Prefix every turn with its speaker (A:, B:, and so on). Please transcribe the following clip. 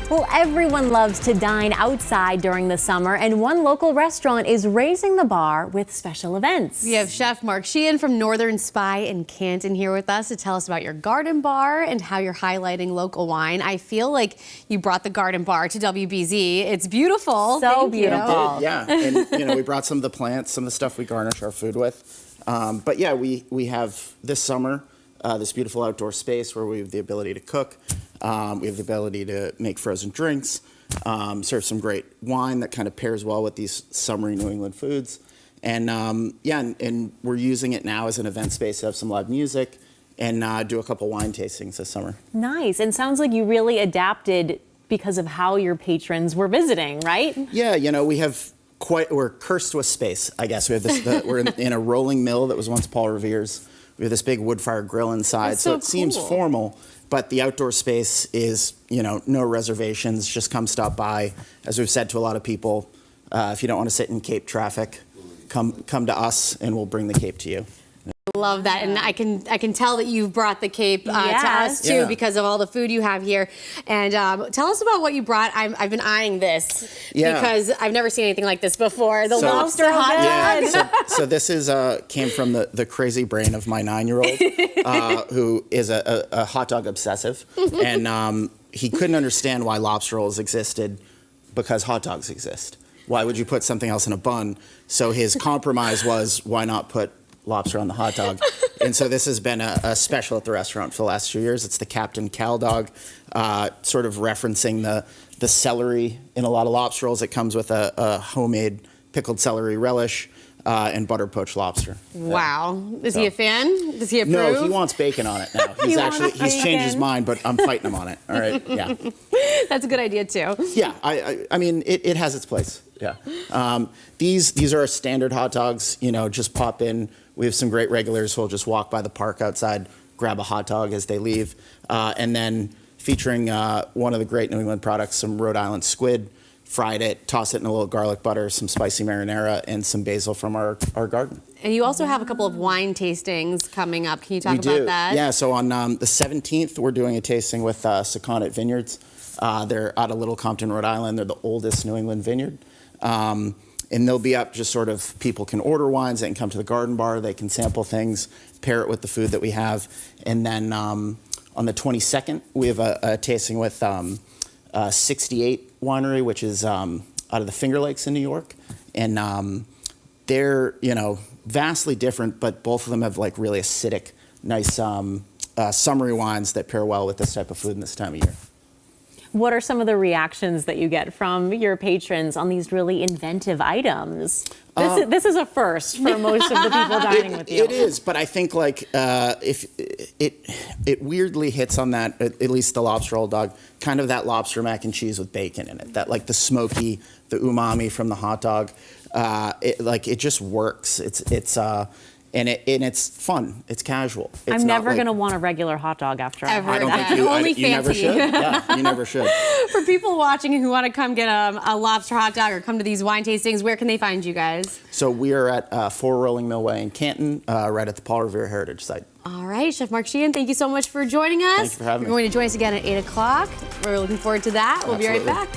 A: Well, everyone loves to dine outside during the summer, and one local restaurant is raising the bar with special events.
B: We have Chef Marc Sheehan from Northern Spy in Canton here with us to tell us about your garden bar and how you're highlighting local wine. I feel like you brought the garden bar to WBZ. It's beautiful.
A: So beautiful.
C: Yeah, and we brought some of the plants, some of the stuff we garnish our food with. But yeah, we have this summer this beautiful outdoor space where we have the ability to cook. We have the ability to make frozen drinks, serve some great wine that kind of pairs well with these summery New England foods. And and we're using it now as an event space to have some live music and do a couple wine tastings this summer.
A: Nice. And sounds like you really adapted because of how your patrons were visiting, right?
C: Yeah, we're cursed with space, I guess. We have this, we're in a rolling mill that was once Paul Revere's. We have this big wood fire grill inside, so it seems formal. But the outdoor space is, no reservations. Just come stop by. As we've said to a lot of people, if you don't want to sit in Cape traffic, come to us, and we'll bring the Cape to you.
B: Love that, and I can tell that you've brought the Cape to us too because of all the food you have here. And tell us about what you brought. I've been eyeing this because I've never seen anything like this before. The lobster hot dog.
C: Yeah, so this is came from the crazy brain of my 9-year-old who is a hot dog obsessive, and he couldn't understand why lobster rolls existed because hot dogs exist. Why would you put something else in a bun? So his compromise was, why not put lobster on the hot dog? And so this has been a special at the restaurant for the last 2 years. It's the Canton cow dog, sort of referencing the celery in a lot of lobster rolls. It comes with a homemade pickled celery relish and butter poached lobster.
B: Wow. Is he a fan? Does he approve?
C: No, he wants bacon on it now. He's changed his mind, but I'm fighting him on it. All right, yeah.
B: That's a good idea too.
C: Yeah, I mean, it has its place. Yeah. These are our standard hot dogs. Just pop in. We have some great regulars who will just walk by the park outside, grab a hot dog as they leave, and then featuring one of the great New England products, some Rhode Island squid, fried it, toss it in a little garlic butter, some spicy marinara, and some basil from our garden.
B: And you also have a couple of wine tastings coming up. Can you talk about that?
C: Yeah, so on the 17th, we're doing a tasting with Seconded Vineyards. They're out of Little Compton, Rhode Island. They're the oldest New England vineyard. And they'll be up just sort of, people can order wines, they can come to the garden bar, they can sample things, pair it with the food that we have. And then on the 22nd, we have a tasting with 68 Winery, which is out of the Finger Lakes in New York. And they're, vastly different, but both of them have like really acidic, nice summery wines that pair well with this type of food in this time of year.
A: What are some of the reactions that you get from your patrons on these really inventive items? This is a first for most of the people dining with you.
C: It is, but I think if it weirdly hits on that, at least the lobster roll dog, kind of that lobster mac and cheese with bacon in it. That the smoky, the umami from the hot dog. It just works. And it's fun. It's casual.
A: I'm never going to want a regular hot dog after
B: ever.
C: I don't think you
B: Only
C: you never should. Yeah, you never should.
B: For people watching who want to come get a lobster hot dog or come to these wine tastings, where can they find you guys?
C: So we are at 4 Rolling Mill Way in Canton, right at the Paul Revere Heritage Site.
B: All right, Chef Marc Sheehan, thank you so much for joining us.
C: Thank you for having me.
B: You're going to join us again at 8 o'clock. We're looking forward to that. We'll be right back.